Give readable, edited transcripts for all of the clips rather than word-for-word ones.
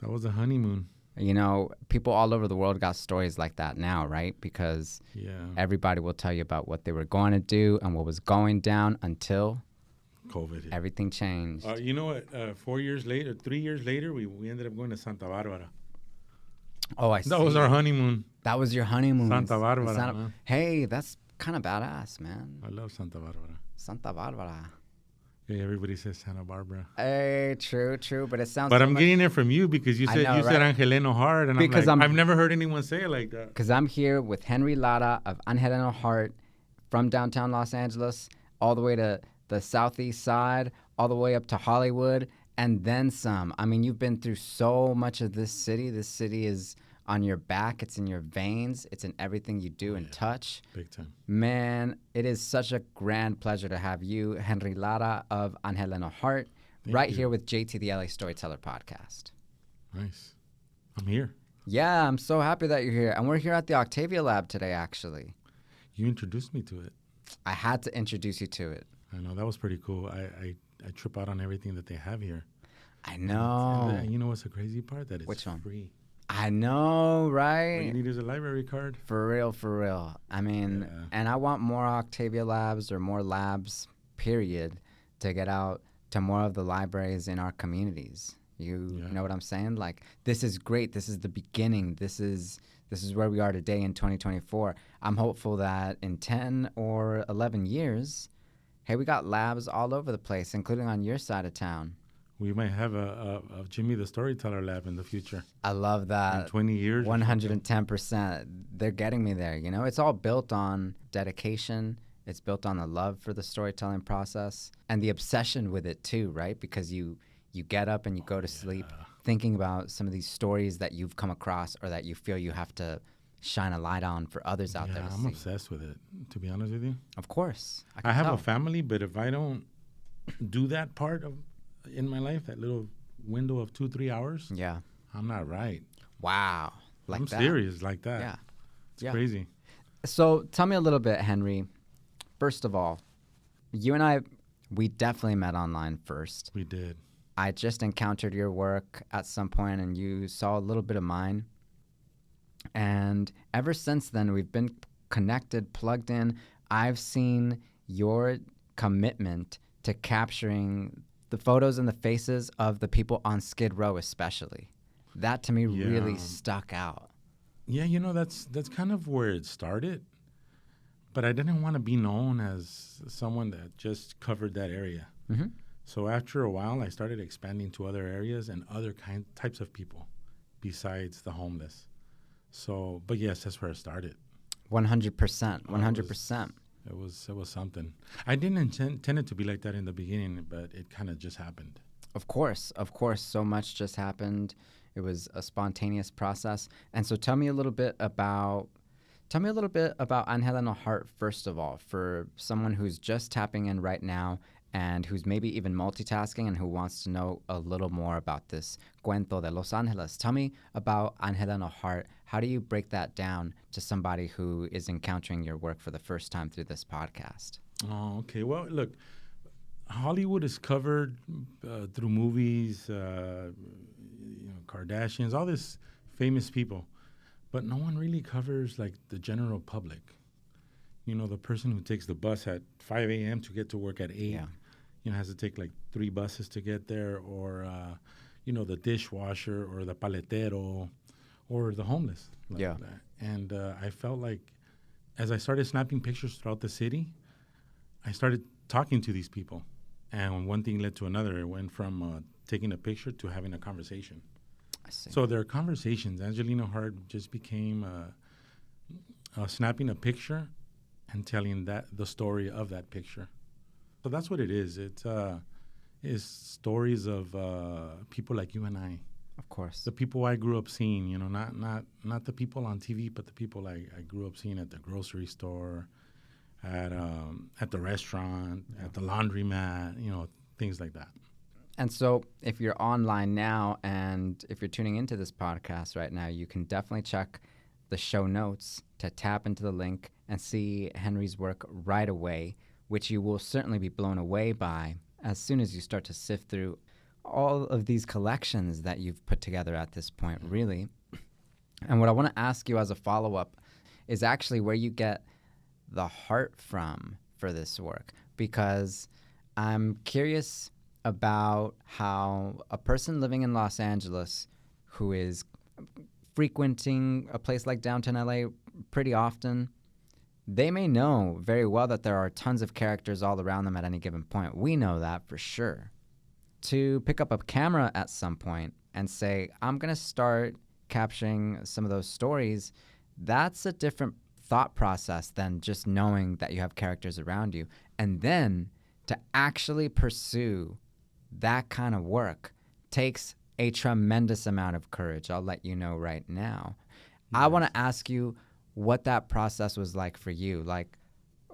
That was a honeymoon. You know, people all over the world got stories like that now, right? Because everybody will tell you about what they were going to do and what was going down until COVID. Everything changed. You know what? 3 years later, we ended up going to Santa Barbara. Oh, I see. That was our honeymoon. That was your honeymoon. Santa Barbara. Hey, that's kind of badass, man. I love Santa Barbara. Santa Barbara. Yeah, everybody says Santa Barbara. Hey, true, but it sounds. But I'm getting it from you because you said said Angeleno hard, and because I've never heard anyone say it like that. Because I'm here with Henry Lara of Angeleno Heart from downtown Los Angeles, all the way to the southeast side, all the way up to Hollywood, and then some. I mean, you've been through so much of this city. This city is on your back. It's in your veins. It's in everything you do and touch. Big time. Man, it is such a grand pleasure to have you, Henry Lara of Angeleno Heart, here with JT, the LA Storyteller podcast. Nice. I'm here. Yeah, I'm so happy that you're here. And we're here at the Octavia Lab today, actually. You introduced me to it. I had to introduce you to it. I know. That was pretty cool. I trip out on everything that they have here. I know. And you know what's the crazy part? That it's free. I know, right? All you need is a library card. For real. I mean, and I want more Octavia Labs or more labs, period, to get out to more of the libraries in our communities. You know what I'm saying? Like, this is great. This is the beginning. This is where we are today in 2024. I'm hopeful that in 10 or 11 years, hey, we got labs all over the place, including on your side of town. We might have a Jimmy the Storyteller lab in the future. I love that. In 20 years. 110%. They're getting me there. You know, it's all built on dedication. It's built on the love for the storytelling process and the obsession with it too, right? Because you get up and you go to sleep thinking about some of these stories that you've come across or that you feel you have to shine a light on for others out there to see. I'm obsessed with it, to be honest with you. Of course. I have a family, but if I don't do that part in my life, that little window of 2-3 hours, I'm not right. Wow. I'm serious like that. Yeah. It's crazy. So tell me a little bit, Henry. First of all, you and I, we definitely met online first. We did. I just encountered your work at some point and you saw a little bit of mine. And ever since then, we've been connected, plugged in. I've seen your commitment to capturing the photos and the faces of the people on Skid Row especially. That to me really stuck out. Yeah, you know, that's kind of where it started. But I didn't want to be known as someone that just covered that area. Mm-hmm. So after a while, I started expanding to other areas and other types of people besides the homeless. So, but yes, that's where it started. 100%. 100%. It was something. I didn't intend it to be like that in the beginning, but it kind of just happened. Of course. So much just happened. It was a spontaneous process. And so tell me a little bit about Angeleno Heart, first of all, for someone who's just tapping in right now and who's maybe even multitasking and who wants to know a little more about this cuento de Los Angeles. Tell me about Angeleno Heart. How do you break that down to somebody who is encountering your work for the first time through this podcast? Oh, okay. Well, look, Hollywood is covered through movies, Kardashians, all these famous people. But no one really covers, like, the general public. You know, the person who takes the bus at 5 a.m. to get to work at 8, has to take, like, 3 buses to get there, or, the dishwasher or the paletero or the homeless. Like that. And I felt like as I started snapping pictures throughout the city, I started talking to these people. And one thing led to another. It went from taking a picture to having a conversation. I see. So there are conversations. Angeleno Heart just became snapping a picture and telling the story of that picture. So that's what it is. It's stories of people like you and I. Of course. The people I grew up seeing, not the people on TV, but the people I grew up seeing at the grocery store, at the restaurant, at the laundromat, things like that. And so if you're online now and if you're tuning into this podcast right now, you can definitely check the show notes to tap into the link and see Henry's work right away, which you will certainly be blown away by as soon as you start to sift through all of these collections that you've put together at this point, really. And what I want to ask you as a follow-up is actually where you get the heart from for this work, because I'm curious about how a person living in Los Angeles who is frequenting a place like downtown LA pretty often, they may know very well that there are tons of characters all around them at any given point. We know that for sure. To pick up a camera at some point and say, I'm going to start capturing some of those stories, that's a different thought process than just knowing that you have characters around you. And then to actually pursue that kind of work takes a tremendous amount of courage. I'll let you know right now. Yes. I want to ask you what that process was like for you. Like,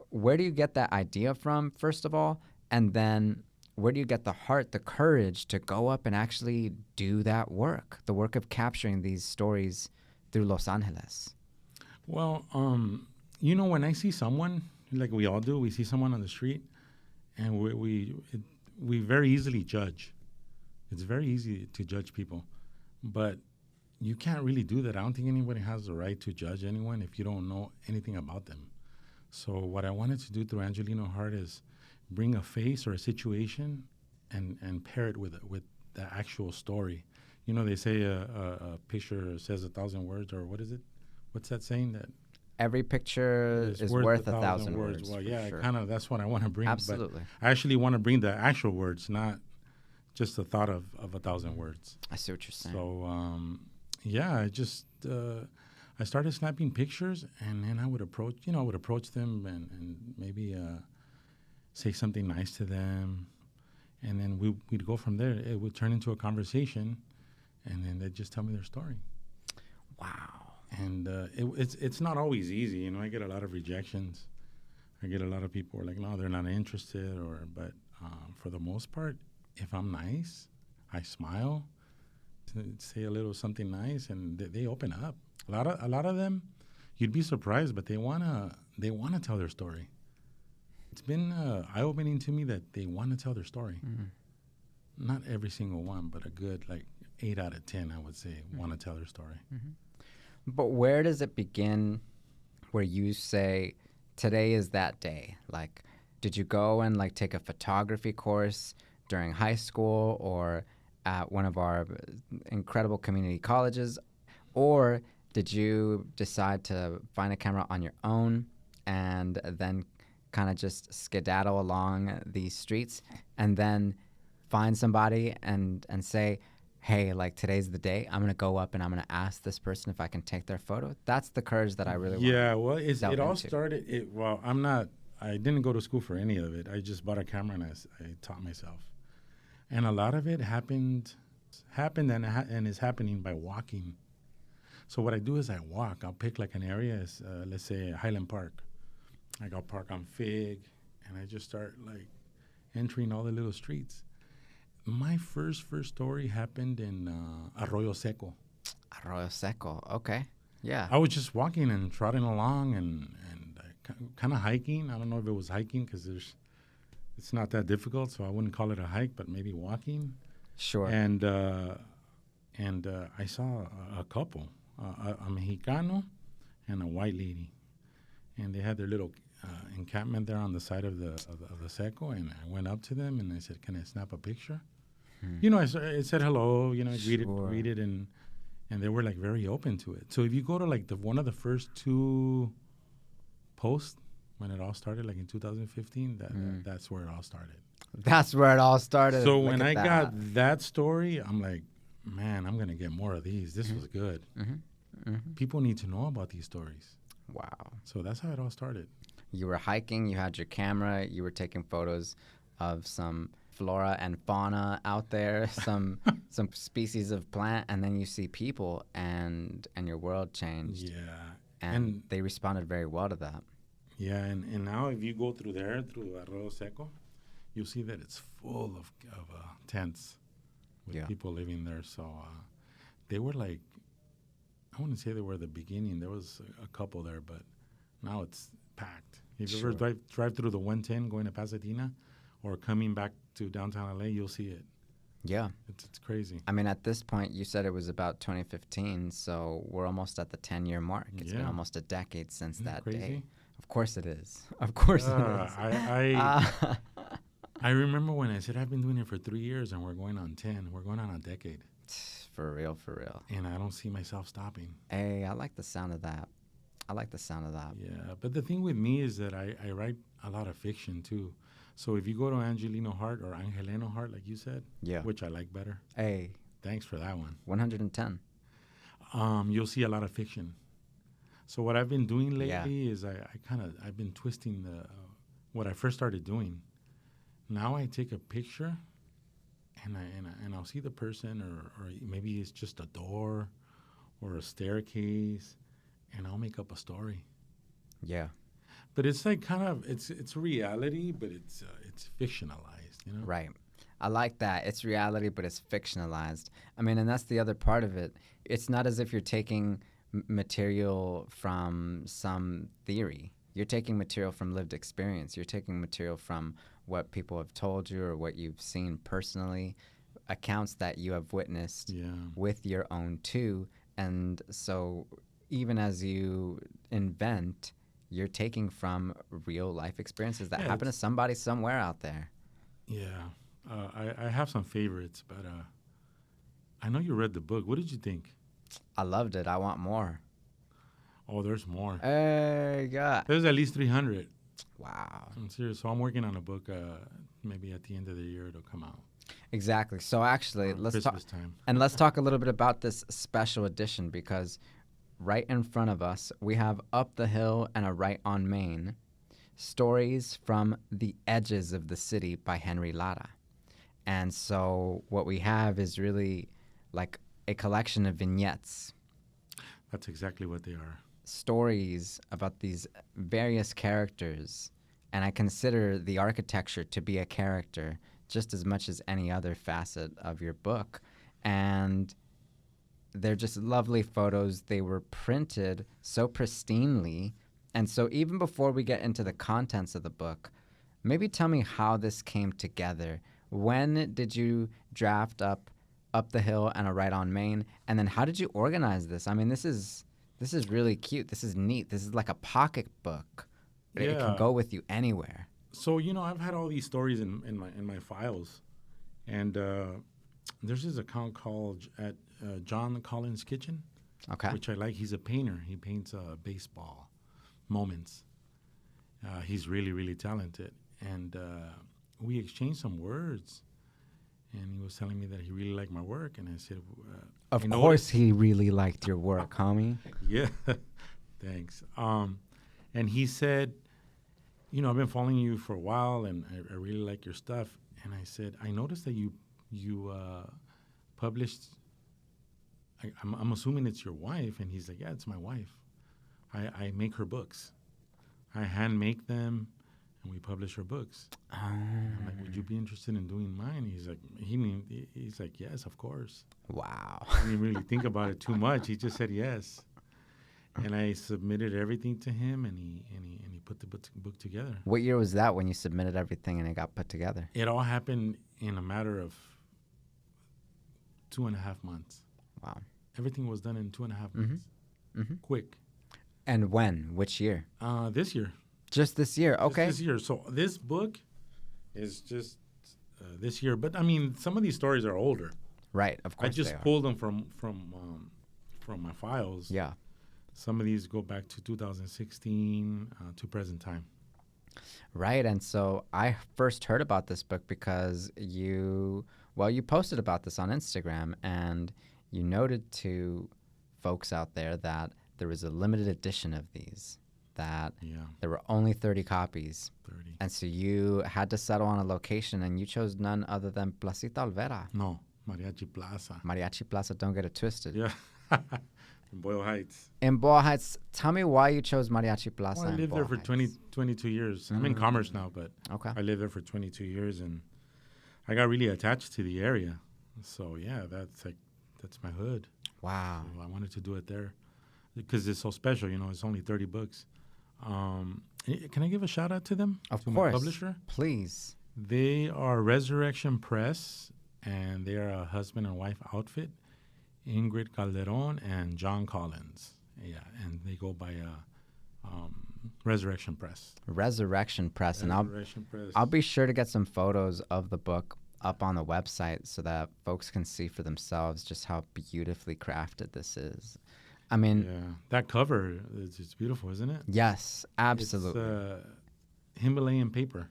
where do you get that idea from, first of all? And then where do you get the heart, the courage to go up and actually do that work, the work of capturing these stories through Los Angeles? Well, when I see someone, like we all do, we see someone on the street, and we very easily judge. It's very easy to judge people, but you can't really do that. I don't think anybody has the right to judge anyone if you don't know anything about them. So what I wanted to do through Angeleno Heart is bring a face or a situation and pair it with the actual story. You know, they say a picture says 1,000 words, or what is it? What's that saying? That every picture is worth 1,000 words. Well, yeah, sure. Kind of. That's what I want to bring. Absolutely. But I actually want to bring the actual words, not just the thought of 1,000 words. I see what you're saying. So, I started snapping pictures, and then I would approach them and maybe say something nice to them, and then we'd go from there. It would turn into a conversation, and then they'd just tell me their story. Wow. And it's not always easy. You know, I get a lot of rejections. I get a lot of people who are like, no, they're not interested. But for the most part, if I'm nice, I smile, say a little something nice, and they open up. A lot of them, you'd be surprised, but they wanna tell their story. It's been eye-opening to me that they want to tell their story. Mm-hmm. Not every single one, but a good 8 out of 10, I would say, want to tell their story. Mm-hmm. But where does it begin where you say, today is that day? Like, did you go and take a photography course during high school or at one of our incredible community colleges? Or did you decide to find a camera on your own and then kind of just skedaddle along these streets and then find somebody and say, hey, today's the day, I'm going to go up and I'm going to ask this person if I can take their photo? That's the courage that I really want. Yeah, well, it all started, I didn't go to school for any of it. I just bought a camera and I taught myself. And a lot of it happened and is happening by walking. So what I do is I walk. I'll pick an area, let's say Highland Park. I'll park on Fig, and I just start entering all the little streets. My first story happened in Arroyo Seco. Arroyo Seco, okay. Yeah. I was just walking and trotting along and kind of hiking. I don't know if it was hiking because it's not that difficult, so I wouldn't call it a hike, but maybe walking. Sure. And I saw a couple, a Mexicano and a white lady, and they had their little encampment there on the side of the Seco, and I went up to them and I said, "Can I snap a picture?" You know, I said hello, greeted, and they were very open to it. So if you go to one of the first 2 posts when it all started, in 2015, that's where it all started. That's where it all started. So when I got that story, I'm like, man, I'm gonna get more of these. This was good. Mm-hmm. Mm-hmm. People need to know about these stories. Wow. So that's how it all started. You were hiking, you had your camera, you were taking photos of some flora and fauna out there, some species of plant, and then you see people and your world changed. Yeah. And they responded very well to that. Yeah, and now if you go through Arroyo Seco, you'll see that it's full of tents with people living there. So they were I wouldn't say they were the beginning. There was a couple there, but now it's packed. If you ever drive through the 110 going to Pasadena or coming back to downtown LA, you'll see it. Yeah. It's crazy. I mean, at this point, you said it was about 2015, so we're almost at the 10-year mark. It's been almost a decade since Isn't that crazy? day. Of course it is. Of course it is. I remember when I said I've been doing it for 3 years and we're going on 10. We're going on a decade. For real, for real. And I don't see myself stopping. Hey, I like the sound of that. I like the sound of that. Yeah, but the thing with me is that I write a lot of fiction too. So if you go to Angeleno Heart or Angeleno Heart, like you said, which I like better. Hey. Thanks for that one. 110. You'll see a lot of fiction. So what I've been doing lately is I've been twisting what I first started doing. Now I take a picture and I'll see the person or maybe it's just a door or a staircase and I'll make up a story. Yeah. But it's like kind of it's reality, but it's fictionalized, you know? Right. I like that. It's reality, but it's fictionalized. I mean, and that's the other part of it. It's not as if you're taking material from some theory. You're taking material from lived experience. You're taking material from what people have told you or what you've seen personally, accounts that you have witnessed with your own too. And so even as you invent, you're taking from real life experiences that happen to somebody somewhere out there. Yeah. I have some favorites, but I know you read the book. What did you think? I loved it. I want more. Oh, there's more. Hey, God. There's at least 300. Wow. I'm serious. So I'm working on a book. Maybe at the end of the year it'll come out. Exactly. So actually, let's talk. Time. And let's talk a little bit about this special edition because right in front of us, we have Up the Hill and a Right on Main, Stories from the Edges of the City by Henry Lara. And so what we have is really like a collection of vignettes. That's exactly what they are. Stories about these various characters. And I consider the architecture to be a character just as much as any other facet of your book. And they're just lovely photos. They were printed so pristinely. And so even before we get into the contents of the book, maybe tell me how this came together. When did you draft up the Hill and a Right on Main? And then how did you organize this? I mean, this is really cute. This is neat. This is like a pocket book. It can go with you anywhere. So, I've had all these stories in my files. And there's this account called at John Collins Kitchen, which I like. He's a painter. He paints baseball moments. He's really, really talented. And we exchanged some words. And he was telling me that he really liked my work. And I said, of course he really liked your work, homie. Yeah, thanks. And he said, I've been following you for a while, and I really like your stuff. And I said, I noticed that you published. I'm assuming it's your wife. And he's like, yeah, it's my wife. I make her books. I hand make them, and we publish her books. I'm like, would you be interested in doing mine? He's like, yes, of course. Wow. I didn't really think about it too much. He just said yes. And I submitted everything to him, and he put the book together. What year was that when you submitted everything and it got put together? It all happened in a matter of 2.5 months. Wow. Everything was done in 2.5 months. Mm-hmm. Quick. And when? Which year? This year. Just this year? Okay. Just this year. So this book is just this year. But, I mean, some of these stories are older. Right, of course I just pulled them from my files. Yeah. Some of these go back to 2016 to present time. Right, and so I first heard about this book because you posted about this on Instagram, and you noted to folks out there that there was a limited edition of these, that there were only 30 copies. 30. And so you had to settle on a location, and you chose none other than Placita Olvera. No, Mariachi Plaza. Mariachi Plaza, don't get it twisted. Yeah. In Boyle Heights. In Boyle Heights. Tell me why you chose Mariachi Plaza. Well, I lived there for 22 years. I'm in Commerce now, but I lived there for 22 years, and I got really attached to the area. So, yeah, that's my hood. Wow. So I wanted to do it there because it's so special. It's only 30 books. Can I give a shout out to them? Of course. My publisher? Please. They are Resurrection Press and they are a husband and wife outfit, Ingrid Calderon and John Collins. Yeah, and they go by Resurrection Press. Resurrection Press. And I'll be sure to get some photos of the book up on the website so that folks can see for themselves just how beautifully crafted this is. I mean, yeah, that cover it's beautiful, isn't it? Yes, absolutely. It's Himalayan paper.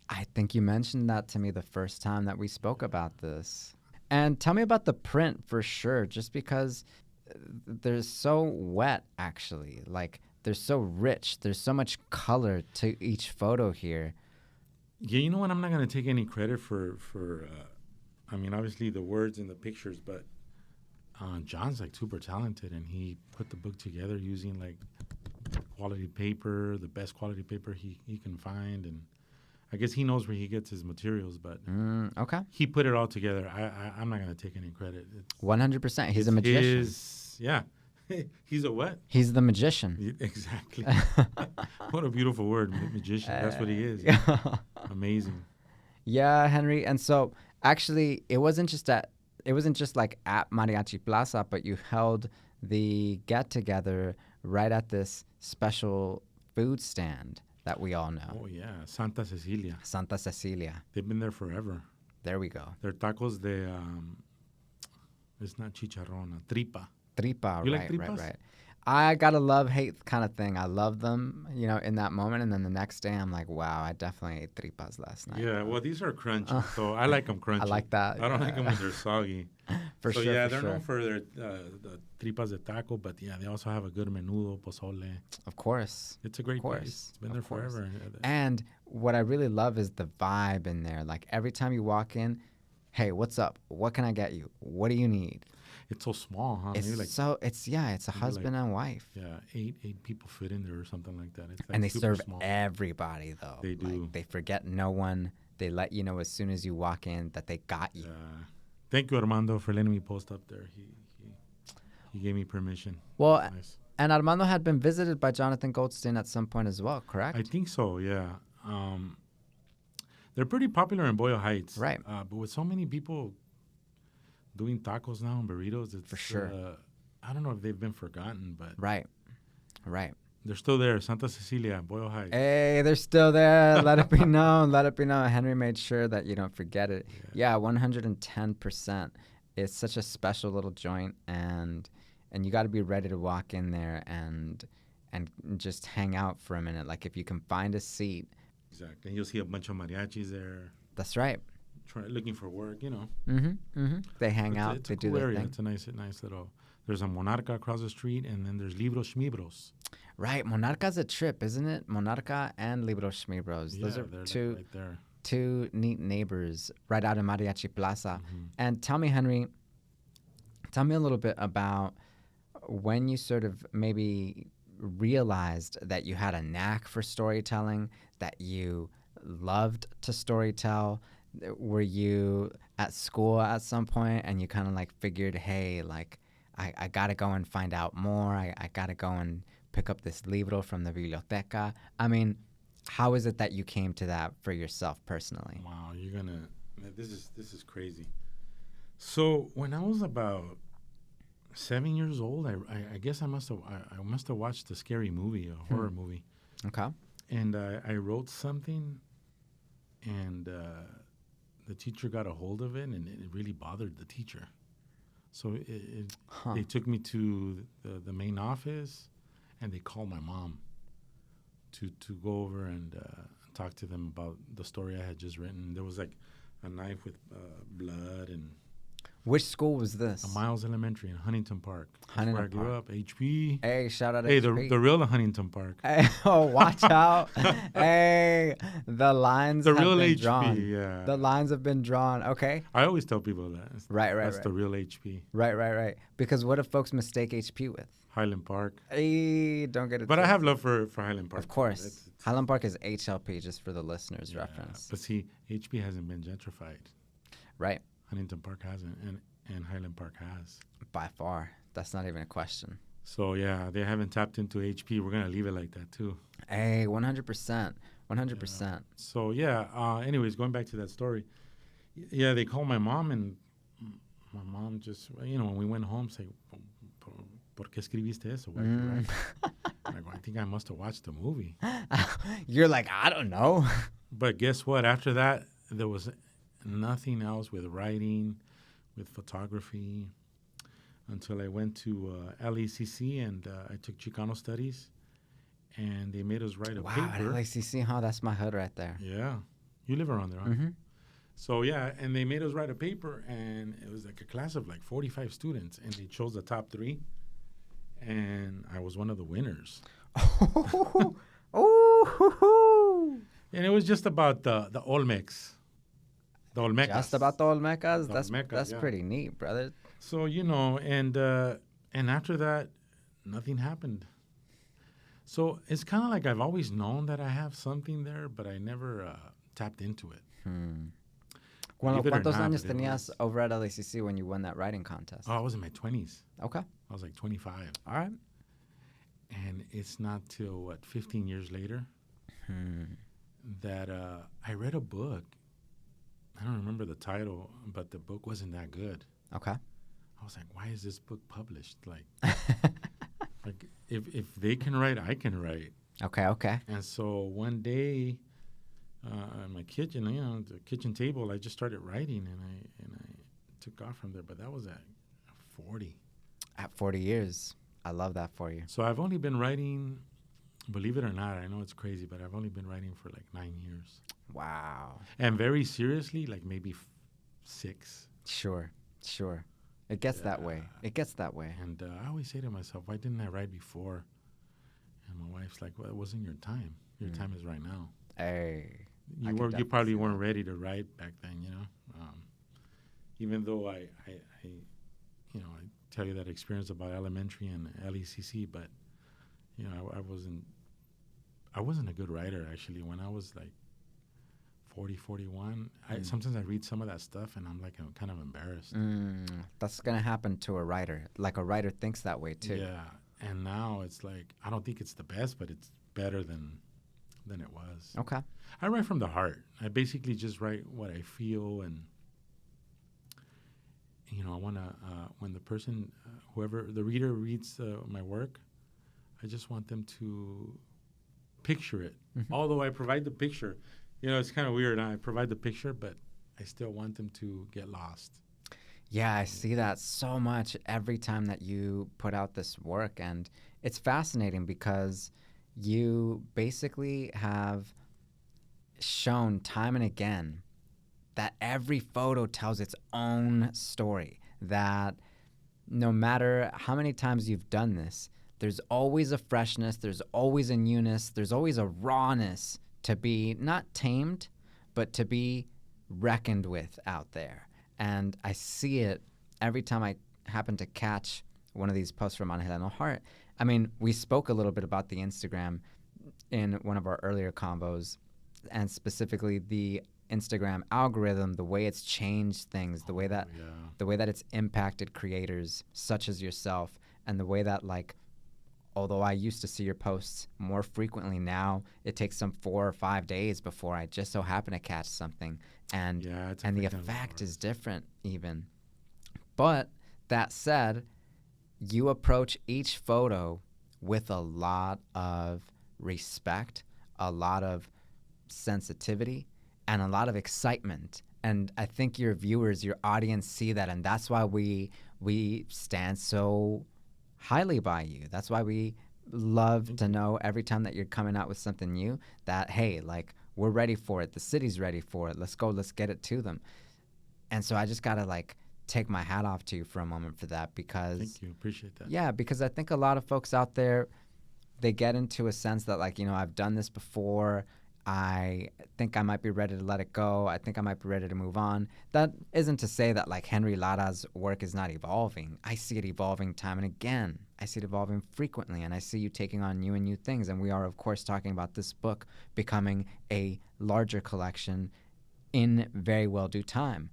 I think you mentioned that to me the first time that we spoke about this. And tell me about the print for sure, just because they're so wet, actually. Like, they're so rich. There's so much color to each photo here. Yeah, you know what? I'm not going to take any credit for I mean, obviously the words and the pictures, but John's like super talented, and he put the book together using like quality paper, the best quality paper he can find, and I guess he knows where he gets his materials, but okay, he put it all together. I'm not going to take any credit. 100%. He's a magician. Yeah. He's a what? He's the magician. Exactly. What a beautiful word, magician. That's what he is. Amazing. Yeah, Henry. And so actually, it wasn't just like at Mariachi Plaza, but you held the get together right at this special food stand that we all know. Oh yeah, Santa Cecilia. Santa Cecilia. They've been there forever. There we go. They're tacos de it's not chicharrón, tripa. Tripa, you right, like tripas? right. I got a love-hate kind of thing. I love them, in that moment, and then the next day I'm like, wow, I definitely ate tripas last night. Yeah, well, these are crunchy, so I like them crunchy. I like that. I don't like them when they're soggy. For so sure, yeah, for they're sure. known for their the tripas de taco, but yeah, they also have a good menudo, pozole. Of course. It's a great place. It's been there forever. And what I really love is the vibe in there. Like every time you walk in, hey, what's up? What can I get you? What do you need? It's so small, huh? It's a husband and wife. Yeah, eight people fit in there or something like that. It's like and they serve small. everybody though. They do. Like, they forget no one. They let you know as soon as you walk in that they got you. Thank you, Armando, for letting me post up there. He gave me permission. Well, nice. And Armando had been visited by Jonathan Goldstein at some point as well, correct? I think so. Yeah. They're pretty popular in Boyle Heights, right? But with so many people doing tacos now and burritos, it's for sure. I don't know if they've been forgotten, but right. They're still there. Santa Cecilia, Boyle Heights. Hey, they're still there. Let it be known. Let it be known. Henry made sure that you don't forget it. Yeah, 110%. It's such a special little joint, and you got to be ready to walk in there and just hang out for a minute. Like if you can find a seat. Exactly. And you'll see a bunch of mariachis there. That's right. Looking for work, They hang out. It's they a do cool their area. thing. It's a nice little. There's a Monarca across the street, and then there's Libros Schmibros. Right, Monarca's a trip, isn't it? Monarca and Libros Schmibros. Those are two neat neighbors right out of Mariachi Plaza. Mm-hmm. And tell me, Henry, a little bit about when you sort of maybe realized that you had a knack for storytelling, that you loved to storytell. Were you at school at some point and you kind of like figured, hey, like I got to go and find out more. I got to go and pick up this libro from the biblioteca. I mean, how is it that you came to that for yourself personally? Wow, this is crazy. So when I was about 7 years old, I guess I must have watched a scary movie, a horror movie. Okay. And I wrote something, and the teacher got a hold of it, and it really bothered the teacher. So they took me to the main office, and they called my mom to go over and talk to them about the story I had just written. There was like a knife with blood and. Which school was this? Miles Elementary in Huntington Park. That's where I grew up. HP. Hey, shout out HP. HP. The real Huntington Park. Hey, oh, watch out. Hey, the lines have real been HP, drawn. yeah. The lines have been drawn. Okay. I always tell people that. That's the real HP. Right. Because what do folks mistake HP with? Highland Park. Hey, don't get it. But I have love for Highland Park. Of course. It's Highland Park is HLP, just for the listeners' reference. But see, HP hasn't been gentrified. Right. Huntington Park hasn't, and Highland Park has. By far. That's not even a question. So, yeah, they haven't tapped into HP. We're going to leave it like that, too. Hey, 100%. 100%. So, anyways, going back to that story, Yeah, they called my mom, and my mom just, when we went home, say, ¿Por qué escribiste eso? Why did you write that? I go, I think I must have watched the movie. You're like, I don't know. But guess what? After that, there was nothing else with writing, with photography, until I went to LECC and I took Chicano Studies, and they made us write a paper. Wow, LACC, huh? That's my hood right there. Yeah. You live around there, huh? Mm-hmm. So, yeah, and they made us write a paper, and it was like a class of like 45 students, and they chose the top 3, and I was one of the winners. Oh, and it was just about the Olmecs. The Olmecas. Just about the Olmecas? That's yeah. Pretty neat, brother. So, and after that, nothing happened. So it's kind of like I've always known that I have something there, but I never tapped into it. ¿Cuántos años tenías over at LACC when you won that writing contest? Oh, I was in my 20s. Okay. I was like 25. All right. And it's not till, 15 years later that I read a book. I don't remember the title, but the book wasn't that good. Okay. I was like, why is this book published? Like, if they can write, I can write. Okay. And so one day, in my kitchen, the kitchen table, I just started writing, and I took off from there. But that was at 40. At 40 years. I love that for you. So I've only been writing, believe it or not, I know it's crazy, but I've only been writing for like 9 years. Wow. And very seriously, like maybe 6. Sure. It gets that way. And I always say to myself, why didn't I write before? And my wife's like, well, it wasn't your time. Your time is right now. Hey. You probably weren't ready to write back then, even though I tell you that experience about elementary and LECC, but I wasn't a good writer actually. When I was like 40, 41, sometimes I read some of that stuff and I'm kind of embarrassed. That's gonna happen to a writer. Like a writer thinks that way too. Yeah, and now it's like I don't think it's the best, but it's better than it was. Okay. I write from the heart. I basically just write what I feel, and I want to when the person, whoever the reader reads my work, I just want them to picture it. Although I provide the picture, it's kind of weird. I provide the picture, but I still want them to get lost. Yeah, I see that so much every time that you put out this work, and it's fascinating because you basically have shown time and again that every photo tells its own story, that no matter how many times you've done this, there's always a freshness, there's always a newness, there's always a rawness to be not tamed, but to be reckoned with out there. And I see it every time I happen to catch one of these posts from Angeleno Heart. I mean, we spoke a little bit about the Instagram in one of our earlier combos, and specifically the Instagram algorithm, the way it's changed things, the way that it's impacted creators such as yourself, and the way that, although I used to see your posts more frequently, now it takes some 4 or 5 days before I just so happen to catch something, and the effect is different even. But that said, you approach each photo with a lot of respect, a lot of sensitivity, and a lot of excitement. And I think your viewers, your audience see that, and that's why we stand so highly by you. That's why we love to know every time that you're coming out with something new that, hey, we're ready for it. The city's ready for it. Let's go. Let's get it to them. And so I just got to take my hat off to you for a moment for that, because thank you. Appreciate that. Yeah, because I think a lot of folks out there, they get into a sense that I've done this before. I think I might be ready to let it go. I think I might be ready to move on. That isn't to say that Henry Lara's work is not evolving. I see it evolving time and again. I see it evolving frequently, and I see you taking on new and new things. And we are, of course, talking about this book becoming a larger collection in very well due time.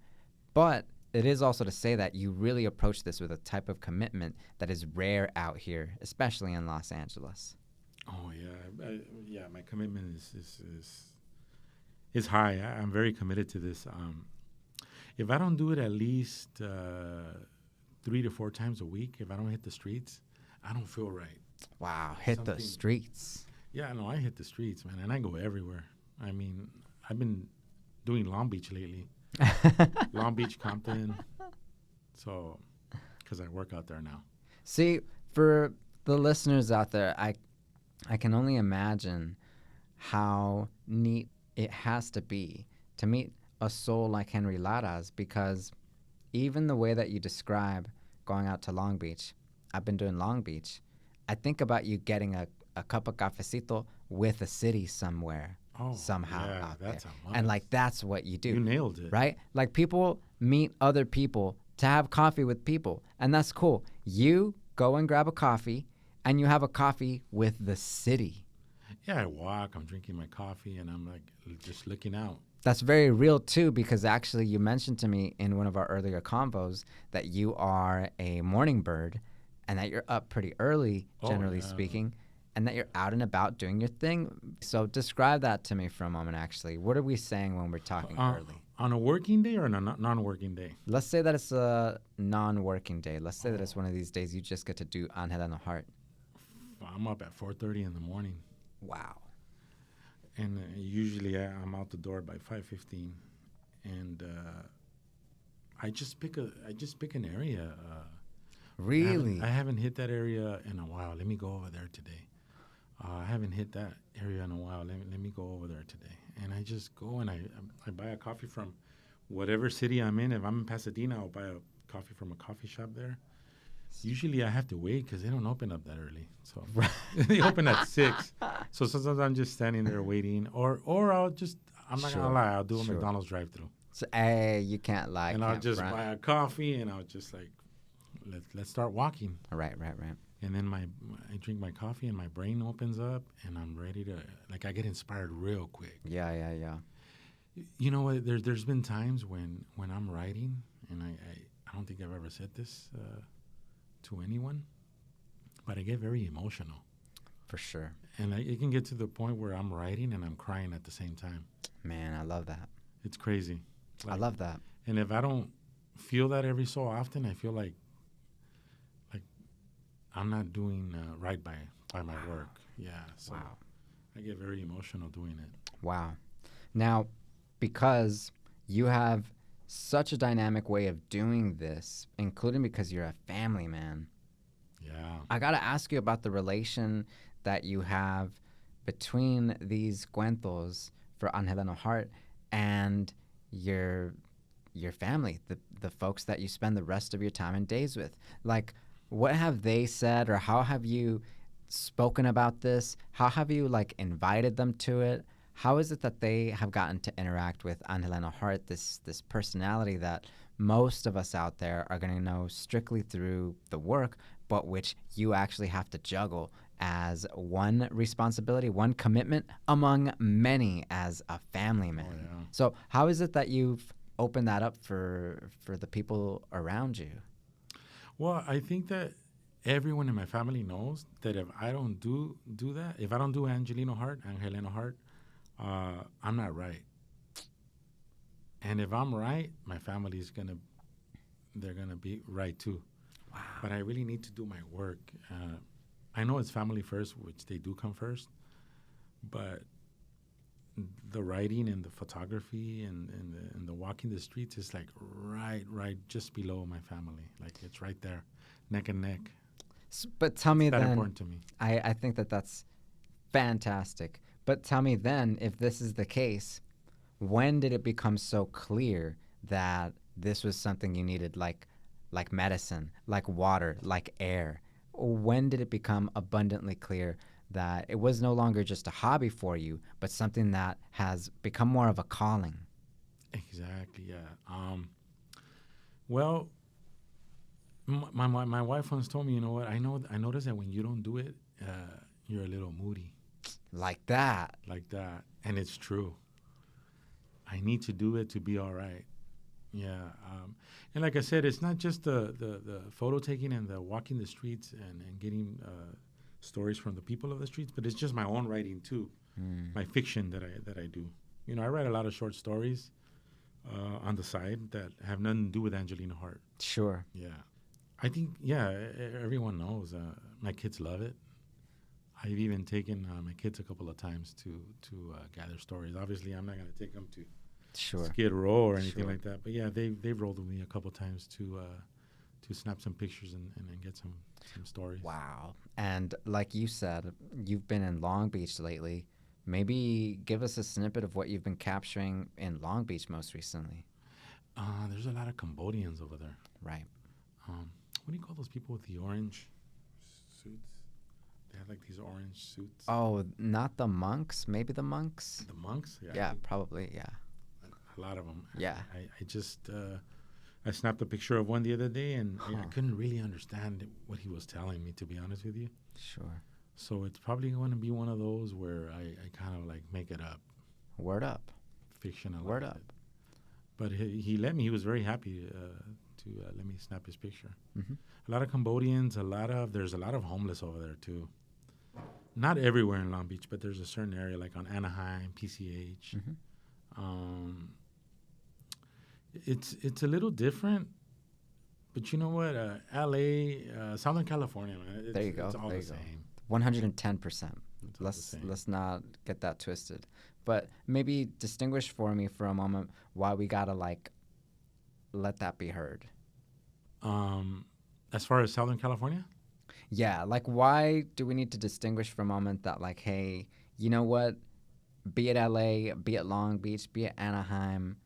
But it is also to say that you really approach this with a type of commitment that is rare out here, especially in Los Angeles. Oh yeah, my commitment is high. I'm very committed to this. if I don't do it at least 3 to 4 times a week, if I don't hit the streets, I don't feel right. Wow, hit the streets. Yeah, no, I hit the streets, man, and I go everywhere. I mean, I've been doing Long Beach lately. Long Beach, Compton. So, because I work out there now. See, for the listeners out there, I can only imagine how neat it has to be to meet a soul like Henry Laras, because even the way that you describe going out to Long Beach, I've been doing Long Beach. I think about you getting a cup of cafecito with a city somewhere. Somehow out there. And like that's what you do. You nailed it. Right? Like people meet other people to have coffee with people, and that's cool. You go and grab a coffee and you have a coffee with the city. Yeah, I walk, I'm drinking my coffee, and I'm like just looking out. That's very real too, because actually you mentioned to me in one of our earlier convos that you are a morning bird and that you're up pretty early, generally speaking, and that you're out and about doing your thing. So describe that to me for a moment, actually. What are we saying when we're talking early? On a working day or on a non-working day? Let's say that it's a non-working day. Let's say that it's one of these days you just get to do Angeleno Heart. I'm up at 4:30 in the morning. Wow. And usually I'm out the door by 5:15. And I just pick an area. Really? I haven't hit that area in a while. Let me go over there today. I haven't hit that area in a while. Let me go over there today. And I just go and I buy a coffee from whatever city I'm in. If I'm in Pasadena, I'll buy a coffee from a coffee shop there. Usually I have to wait because they don't open up that early. So they open at 6. So sometimes I'm just standing there waiting. Or I'm not going to lie, I'll do a McDonald's drive-thru. So, hey, you can't lie. And I'll just buy a coffee and I'll just like, let's start walking. Right. And then I drink my coffee and my brain opens up and I'm ready to, like, I get inspired real quick. Yeah. You know what? There's been times when I'm writing, and I don't think I've ever said this to anyone, but I get very emotional. For sure. And it can get to the point where I'm writing and I'm crying at the same time. Man, I love that. It's crazy. I love that. And if I don't feel that every so often, I feel like I'm not doing right by my work. Yeah. So wow. I get very emotional doing it. Wow. Now, because you have such a dynamic way of doing this, including because you're a family man. Yeah. I got to ask you about the relation that you have between these cuentos for Angeleno Heart and your family, the folks that you spend the rest of your time and days with. Like, what have they said, or how have you spoken about this? How have you like invited them to it? How is it that they have gotten to interact with Angeleno Heart, this personality that most of us out there are going to know strictly through the work, but which you actually have to juggle as one responsibility, one commitment among many as a family man. Oh, yeah. So how is it that you've opened that up for the people around you? Well, I think that everyone in my family knows that if I don't do that, if I don't do Angeleno Heart, I'm not right. And if I'm right, my family's they're gonna be right too. Wow. But I really need to do my work. I know it's family first, which they do come first, but the writing and the photography and the walking the streets is like right just below my family. Like it's right there, neck and neck. But tell me That's then, important to me. I think that's fantastic. But tell me then, if this is the case, when did it become so clear that this was something you needed, like medicine, like water, like air? When did it become abundantly clear that it was no longer just a hobby for you, but something that has become more of a calling? Exactly, yeah. Well, my wife once told me, you know what, I noticed that when you don't do it, you're a little moody. Like that. And it's true. I need to do it to be all right. Yeah. And like I said, it's not just the photo taking and the walking the streets and getting stories from the people of the streets, but it's just my own writing too, my fiction that I do. You know, I write a lot of short stories, on the side that have nothing to do with Angeleno Hart. Sure. Yeah. I think, everyone knows. My kids love it. I've even taken my kids a couple of times to gather stories. Obviously, I'm not going to take them to Skid Row or anything like that. But yeah, they've rolled with me a couple of times to snap some pictures and get some stories. Wow. And like you said, you've been in Long Beach lately. Maybe give us a snippet of what you've been capturing in Long Beach most recently. There's a lot of Cambodians over there. Right. What do you call those people with the orange suits? They have like these orange suits. Oh, not the monks? Maybe the monks? The monks? Yeah, probably, yeah. A lot of them. Yeah. I just, I snapped a picture of one the other day, and I couldn't really understand what he was telling me, to be honest with you. Sure. So it's probably going to be one of those where I kind of like make it up. Word up. Fictionalize Word up. it. But he let me. He was very happy to let me snap his picture. Mm-hmm. A lot of Cambodians. There's a lot of homeless over there too. Not everywhere in Long Beach, but there's a certain area like on Anaheim, PCH. Mm-hmm. It's a little different, but you know what? LA, Southern California, man, There you go. It's all there the you go. same. 110%. Let's not get that twisted. But maybe distinguish for me for a moment why we gotta like let that be heard. As far as Southern California? Yeah, like why do we need to distinguish for a moment that like, hey, you know what? Be it LA, be it Long Beach, be it Anaheim,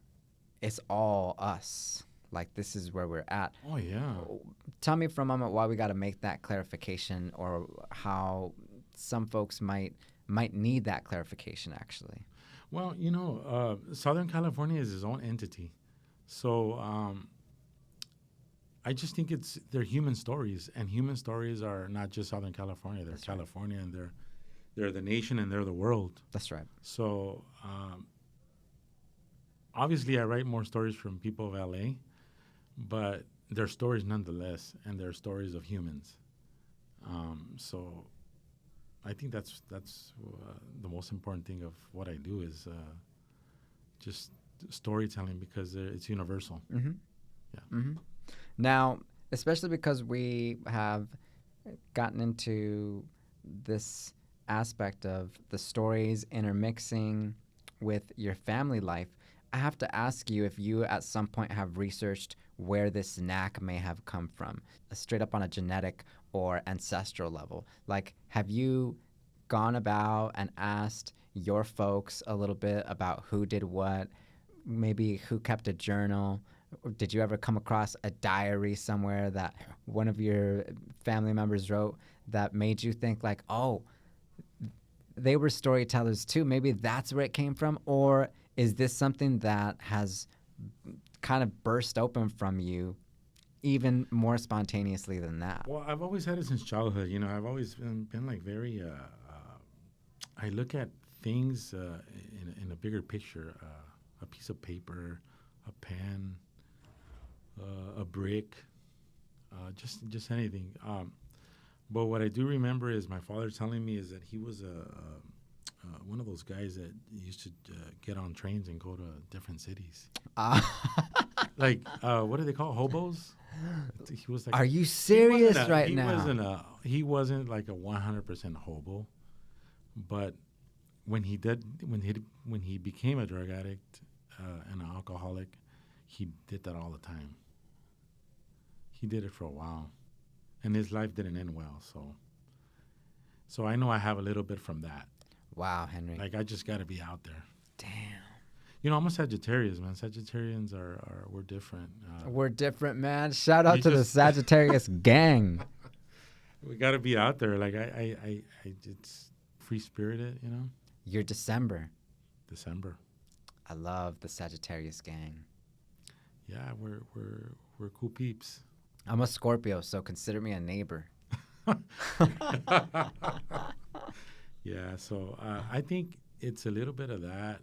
it's all us. Like this is where we're at. Oh yeah. Tell me for a moment why we got to make that clarification, or how some folks might need that clarification actually. Well, Southern California is its own entity, so I just think they're human stories, and human stories are not just Southern California. They're That's California, and they're the nation, and they're the world. That's right. So obviously, I write more stories from people of LA, but they're stories nonetheless, and they're stories of humans. So I think that's the most important thing of what I do is just storytelling, because it's universal. Mm-hmm. Yeah. Mm-hmm. Now, especially because we have gotten into this aspect of the stories intermixing with your family life, I have to ask you if you at some point have researched where this knack may have come from, straight up on a genetic or ancestral level. Like, have you gone about and asked your folks a little bit about who did what, maybe who kept a journal? Did you ever come across a diary somewhere that one of your family members wrote that made you think like, oh, they were storytellers too? Maybe that's where it came from? Or is this something that has kind of burst open from you even more spontaneously than that? Well, I've always had it since childhood. I've always been like very, I look at things in a bigger picture, a piece of paper, a pen, a brick, just anything. But what I do remember is my father telling me is that he was one of those guys that used to get on trains and go to different cities. Like, what do they call hobos? He was like, are you serious right he now? He wasn't like a 100% hobo, but when he became a drug addict and an alcoholic, he did that all the time. He did it for a while, and his life didn't end well. So I know I have a little bit from that. Wow, Henry. Like, I just got to be out there. Damn. I'm a Sagittarius, man. Sagittarians we're different. We're different, man. Shout out to the Sagittarius gang. We got to be out there. Like, I it's free-spirited, You're December. December. I love the Sagittarius gang. Yeah, we're cool peeps. I'm a Scorpio, so consider me a neighbor. Yeah, so I think it's a little bit of that,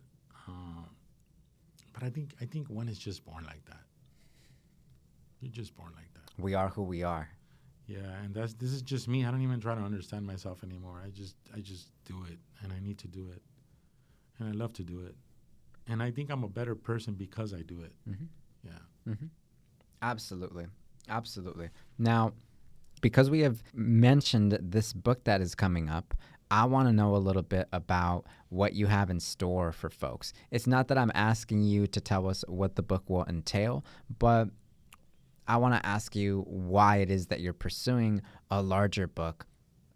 but I think one is just born like that. You're just born like that. We are who we are. Yeah, and this is just me. I don't even try to understand myself anymore. I just do it, and I need to do it, and I love to do it. and I think I'm a better person because I do it. Mm-hmm. Yeah. Mm-hmm. Absolutely. Absolutely. Now, because we have mentioned this book that is coming up, I want to know a little bit about what you have in store for folks. It's not that I'm asking you to tell us what the book will entail, but I want to ask you why it is that you're pursuing a larger book,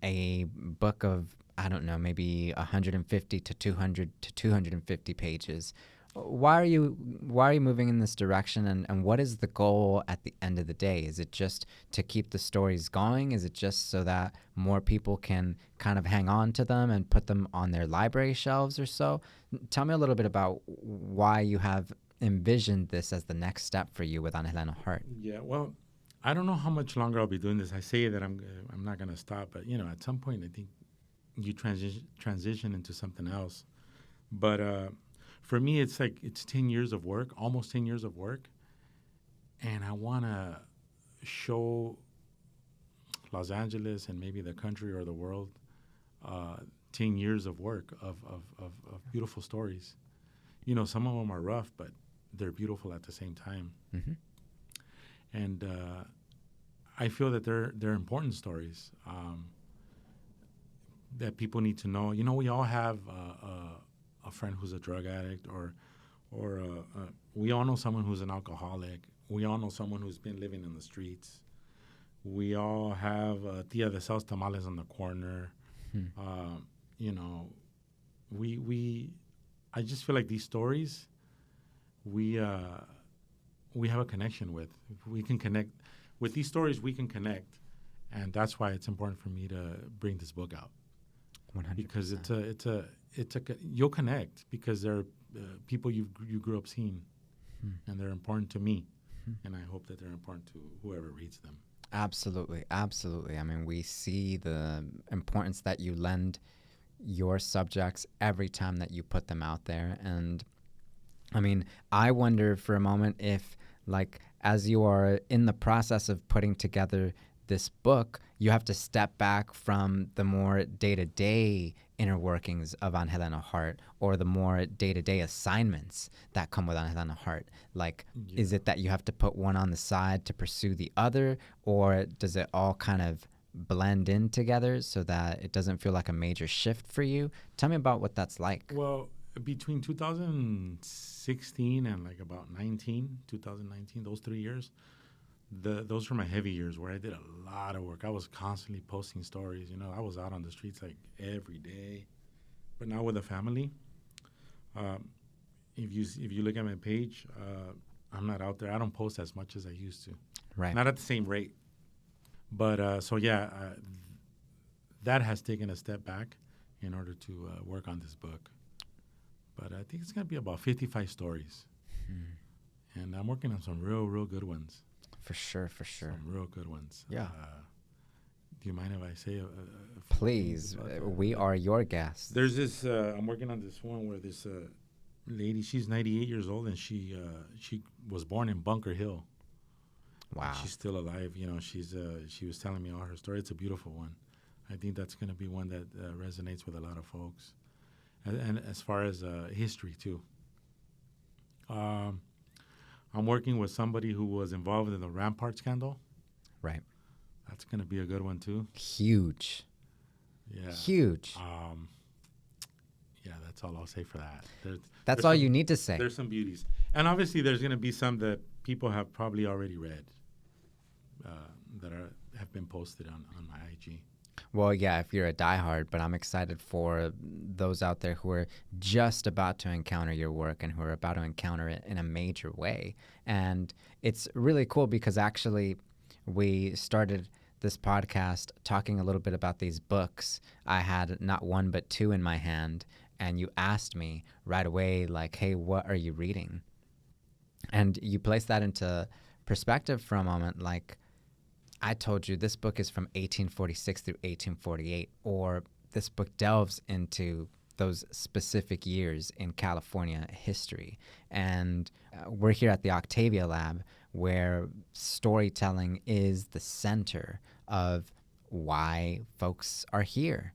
a book of, I don't know, maybe 150 to 200 to 250 pages. Why are you moving in this direction, and what is the goal at the end of the day? Is it just to keep the stories going? Is it just so that more people can kind of hang on to them and put them on their library shelves or so? Tell me a little bit about why you have envisioned this as the next step for you with Angeleno Heart. Yeah. Well, I don't know how much longer I'll be doing this. I say that I'm not going to stop, but at some point I think you transition into something else. But for me, it's 10 years of work, almost 10 years of work, and I want to show Los Angeles and maybe the country or the world 10 years of work of beautiful stories. Some of them are rough, but they're beautiful at the same time. Mm-hmm. And I feel that they're important stories that people need to know. We all have a friend who's a drug addict, or we all know someone who's an alcoholic. We all know someone who's been living in the streets. We all have a tia that sells tamales on the corner. I just feel like these stories, we have a connection with. We can connect with these stories. We can connect, and that's why it's important for me to bring this book out. 100%. Because you'll connect because they're people you grew up seeing, and they're important to me, and I hope that they're important to whoever reads them. Absolutely, absolutely. I mean, we see the importance that you lend your subjects every time that you put them out there. And I mean, I wonder for a moment if, as you are in the process of putting together this book, you have to step back from the more day-to-day inner workings of Angeleno Heart, or the more day-to-day assignments that come with Angeleno Heart. Is it that you have to put one on the side to pursue the other, or does it all kind of blend in together so that it doesn't feel like a major shift for you? Tell me about what that's like. Well, between 2016 and about 2019, those 3 years, those were my heavy years where I did a lot of work. I was constantly posting stories. I was out on the streets every day. But now with a family, if you look at my page, I'm not out there. I don't post as much as I used to. Right. Not at the same rate. But that has taken a step back in order to work on this book. But I think it's going to be about 55 stories. And I'm working on some real, real good ones. For sure. Some real good ones. Yeah. Do you mind if I say Please, we are your guests. There's this, I'm working on this one where this lady, she's 98 years old, and she was born in Bunker Hill. Wow. She's still alive. She was telling me all her story. It's a beautiful one. I think that's going to be one that resonates with a lot of folks. And as far as history, too. I'm working with somebody who was involved in the Rampart scandal. Right. That's going to be a good one, too. Huge. Yeah. Huge. Yeah, that's all I'll say for that. That's all you need to say. There's some beauties. And obviously there's going to be some that people have probably already read that have been posted on my IG. Well, yeah, if you're a diehard, but I'm excited for those out there who are just about to encounter your work and who are about to encounter it in a major way. And it's really cool because actually we started this podcast talking a little bit about these books. I had not one but two in my hand, and you asked me right away, hey, what are you reading? And you placed that into perspective for a moment, I told you this book is from 1846 through 1848, or this book delves into those specific years in California history. And we're here at the Octavia Lab, where storytelling is the center of why folks are here.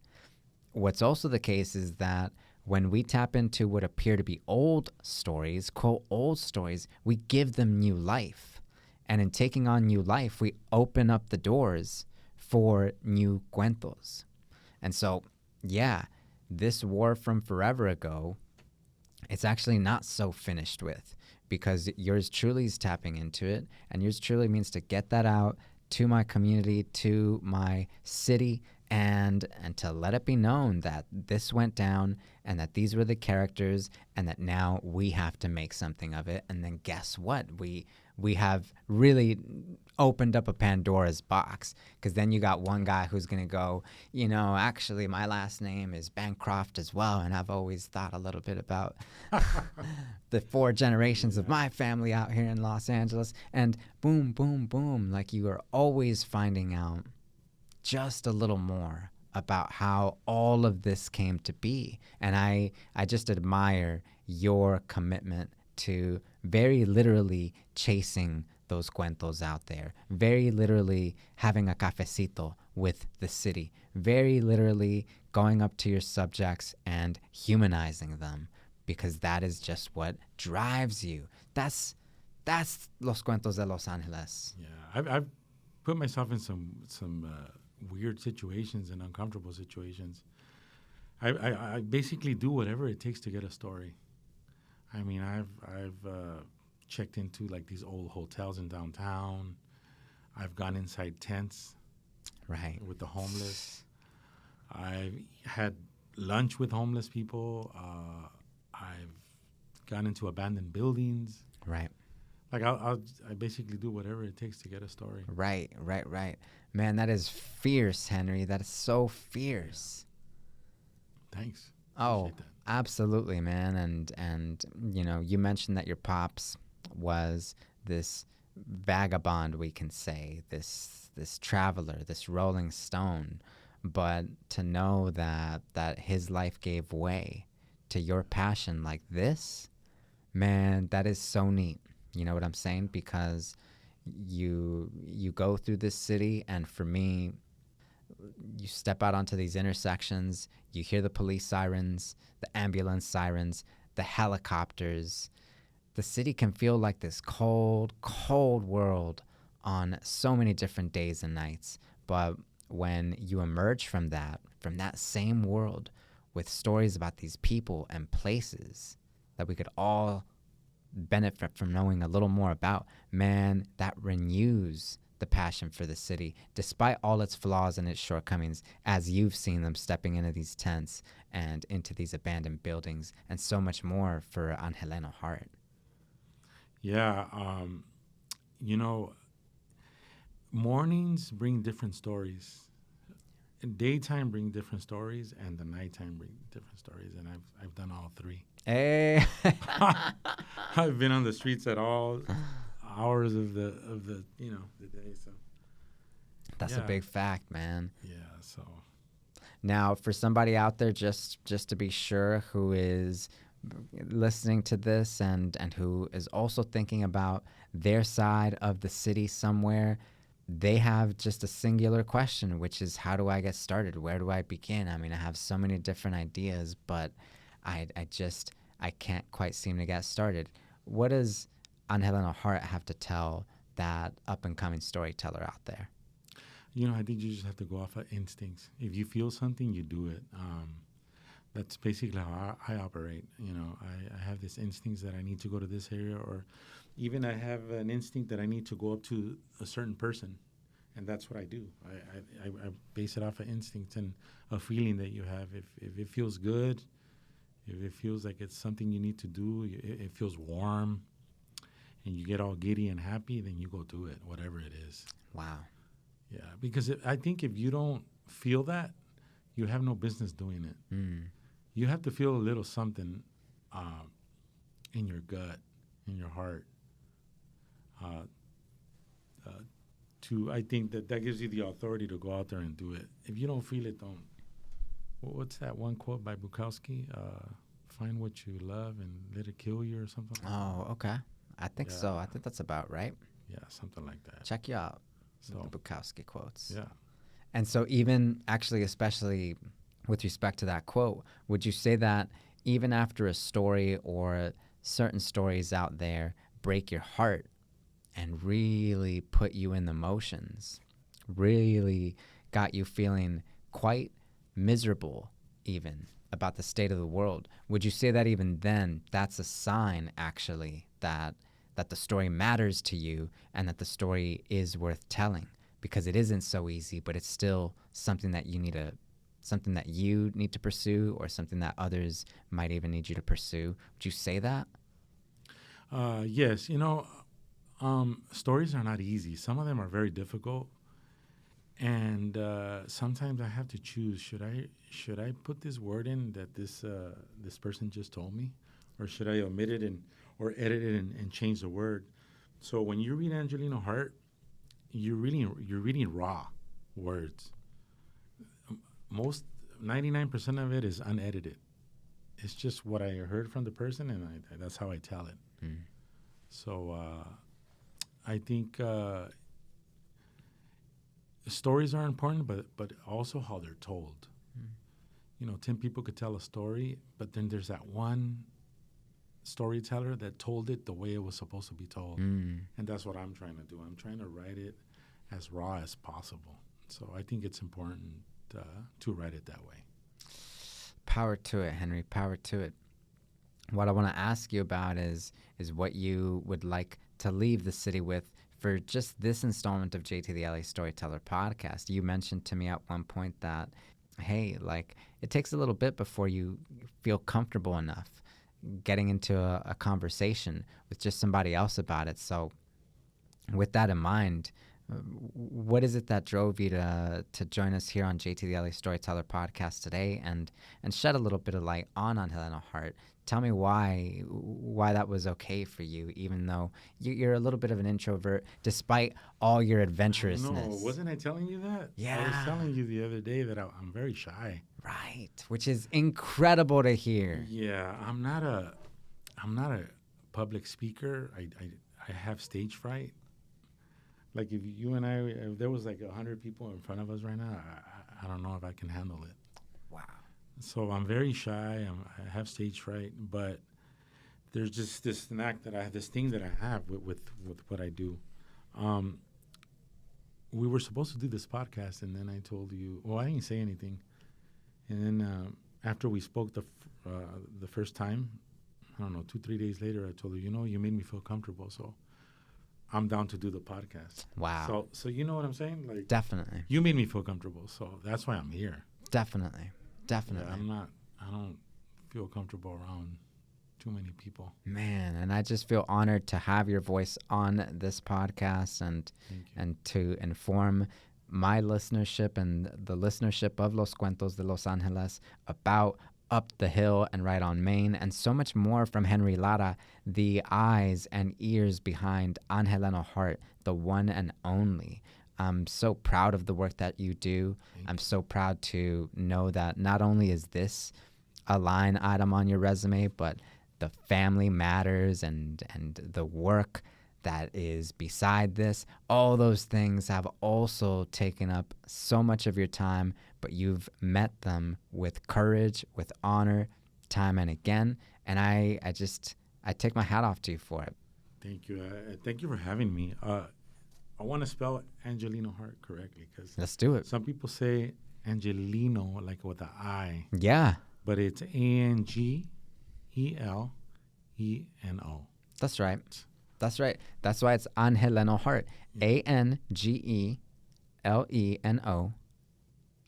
What's also the case is that when we tap into what appear to be old stories, quote, old stories, we give them new life. And in taking on new life, we open up the doors for new cuentos. And so, yeah, this war from forever ago, it's actually not so finished with, because yours truly is tapping into it, and yours truly means to get that out to my community, to my city, and to let it be known that this went down and that these were the characters and that now we have to make something of it. And then guess what? We have really opened up a Pandora's box, because then you got one guy who's going to go, actually my last name is Bancroft as well, and I've always thought a little bit about the 4 generations of my family out here in Los Angeles, and boom, boom, boom, like you are always finding out just a little more about how all of this came to be. And I just admire your commitment to very literally chasing those cuentos out there, very literally having a cafecito with the city, very literally going up to your subjects and humanizing them, because that is just what drives you. That's Los Cuentos de Los Angeles. Yeah, I've put myself in some weird situations and uncomfortable situations. I basically do whatever it takes to get a story. I mean, I've checked into like these old hotels in downtown. I've gone inside tents, right, with the homeless. I've had lunch with homeless people. I've gone into abandoned buildings. Right. Like I basically do whatever it takes to get a story. Right. Man, that is fierce, Henry. That is so fierce. Thanks. Oh, absolutely, man. And you mentioned that your pops was this vagabond, we can say, this traveler, this rolling stone. But to know that his life gave way to your passion like this, man, that is so neat. You know what I'm saying? Because you go through this city, and for me, you step out onto these intersections, you hear the police sirens, the ambulance sirens, the helicopters. The city can feel like this cold, cold world on so many different days and nights. But when you emerge from that same world with stories about these people and places that we could all benefit from knowing a little more about, man, that renews the passion for the city, despite all its flaws and its shortcomings, as you've seen them stepping into these tents and into these abandoned buildings, and so much more for Angeleno Heart. Yeah, mornings bring different stories. Daytime bring different stories, and the nighttime bring different stories, and I've done all 3. Hey. I've been on the streets at all hours of the day. So that's a big fact, man. Yeah. So now, for somebody out there, just to be sure, who is listening to this and who is also thinking about their side of the city somewhere, they have just a singular question, which is, how do I get started? Where do I begin? I mean, I have so many different ideas, but I can't quite seem to get started. What does Angeleno Heart have to tell that up-and-coming storyteller out there? I think you just have to go off of instincts. If you feel something, you do it. That's basically how I operate. I have this instincts that I need to go to this area, or even I have an instinct that I need to go up to a certain person, and that's what I do. I base it off of instincts and a feeling that you have. If it feels good, if it feels like it's something you need to do, it feels warm, and you get all giddy and happy, then you go do it, whatever it is. Wow. Yeah, because I think if you don't feel that, you have no business doing it. You have to feel a little something in your gut, in your heart. I think that gives you the authority to go out there and do it. If you don't feel it, don't. What's that one quote by Bukowski? Find what you love and let it kill you, or something like that. Oh, okay. I think so. I think that's about right. Yeah, something like that. Check you out. The Bukowski quotes. Yeah. And so even actually, especially with respect to that quote, would you say that even after a story or certain stories out there break your heart and really put you in the motions, really got you feeling quite miserable even about the state of the world, would you say that even then that's a sign actually that the story matters to you and that the story is worth telling? Because it isn't so easy, but it's still something that you need to pursue, or something that others might even need you to pursue. Would you say that? Yes. Stories are not easy. Some of them are very difficult. And sometimes I have to choose. Should I put this word in that this person just told me, or should I omit it or edit it and change the word? So when you read Angeleno Hart, you're reading raw words. Most 99% of it is unedited. It's just what I heard from the person, and that's how I tell it. Mm. So I think. Stories are important, but also how they're told. 10 people could tell a story, but then there's that one storyteller that told it the way it was supposed to be told. And that's what I'm trying to do. I'm trying to write it as raw as possible. So I think it's important to write it that way. Power to it, Henry. Power to it. What I want to ask you about is what you would like to leave the city with for just this installment of JT the LA Storyteller podcast. You mentioned to me at one point that, hey, like, it takes a little bit before you feel comfortable enough getting into a conversation with just somebody else about it. So with that in mind, what is it that drove you to join us here on JT the LA Storyteller podcast today and shed a little bit of light on Angeleno Hart? Tell me why that was okay for you, even though you're a little bit of an introvert, despite all your adventurousness. No, wasn't I telling you that? Yeah. I was telling you the other day that I'm very shy. Right, which is incredible to hear. Yeah, I'm not a public speaker. I have stage fright. Like if you and if there was like 100 people in front of us right now, I don't know if I can handle it. Wow. So I'm very shy. I have stage fright, but there's just this thing that I have with what I do. We were supposed to do this podcast, and then I told you, well, I didn't say anything. And then after we spoke the first time, I don't know, 2-3 days later, I told her, you made me feel comfortable, so I'm down to do the podcast. Wow. So you know what I'm saying? Like, definitely. You made me feel comfortable, so that's why I'm here. Definitely. Yeah, I don't feel comfortable around too many people. Man, and I just feel honored to have your voice on this podcast and to inform my listenership and the listenership of Los Cuentos de Los Angeles about Up the Hill and Right on Main, and so much more from Henry Lara, the eyes and ears behind Angeleno Hart, the one and only. I'm so proud of the work that you do. I'm so proud to know that not only is this a line item on your resume, but the family matters and the work that is beside this, all those things have also taken up so much of your time, but you've met them with courage, with honor, time and again. And I take my hat off to you for it. Thank you. Thank you for having me. I want to spell Angeleno Hart correctly, because let's do it. Some people say Angeleno like with an I. Yeah. But it's Angeleno. That's right. That's right. That's why it's Angeleno Hart. Angeleno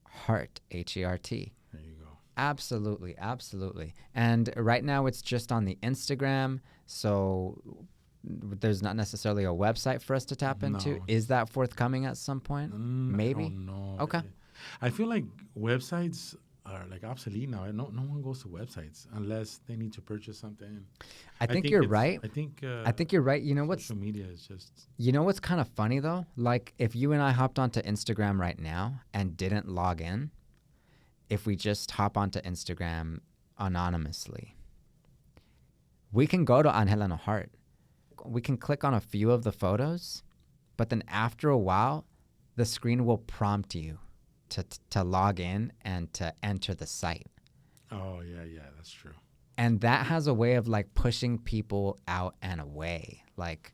Hart. H-E-R-T. There you go. Absolutely. Absolutely. And right now it's just on the Instagram. So there's not necessarily a website for us to tap into. Is that forthcoming at some point? Maybe? I don't know. Okay. I feel like websites are like obsolete now. No one goes to websites unless they need to purchase something. I think you're right. I think you're right. You know what's social media is just. You know what's kind of funny though? Like if you and I hopped onto Instagram right now and didn't log in, if we just hop onto Instagram anonymously, we can go to Angeleno Hart. We can click on a few of the photos, but then after a while, the screen will prompt you to log in and to enter the site. Oh, yeah, that's true. And that has a way of like pushing people out and away. Like,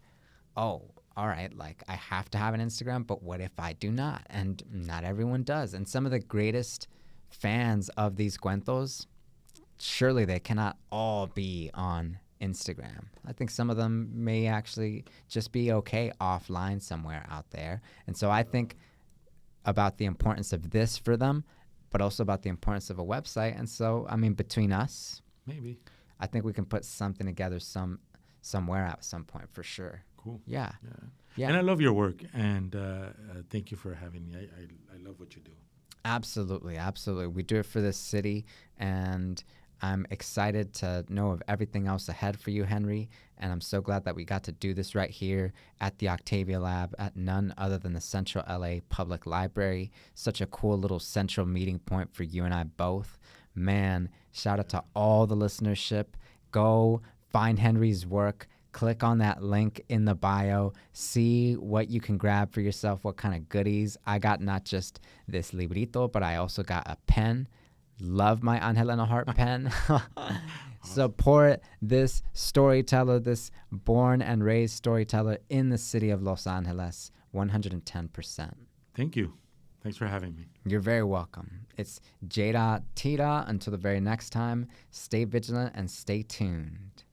oh, all right, like I have to have an Instagram, but what if I do not? And not everyone does. And some of the greatest fans of these cuentos, surely they cannot all be on Instagram. I think some of them may actually just be okay offline somewhere out there. And so I think about the importance of this for them, but also about the importance of a website. And so, I mean, between us, maybe I think we can put something together somewhere at some point for sure. Cool. Yeah. And I love your work, and thank you for having me. I love what you do. Absolutely. We do it for this city, and I'm excited to know of everything else ahead for you, Henry, and I'm so glad that we got to do this right here at the Octavia Lab at none other than the Central LA Public Library. Such a cool little central meeting point for you and I both. Man, shout out to all the listenership. Go find Henry's work. Click on that link in the bio. See what you can grab for yourself, what kind of goodies. I got not just this librito, but I also got a pen. Love my Angeleno Heart pen. Support this storyteller, this born and raised storyteller in the city of Los Angeles, 110%. Thank you. Thanks for having me. You're very welcome. It's Jada Tita. Until the very next time, stay vigilant and stay tuned.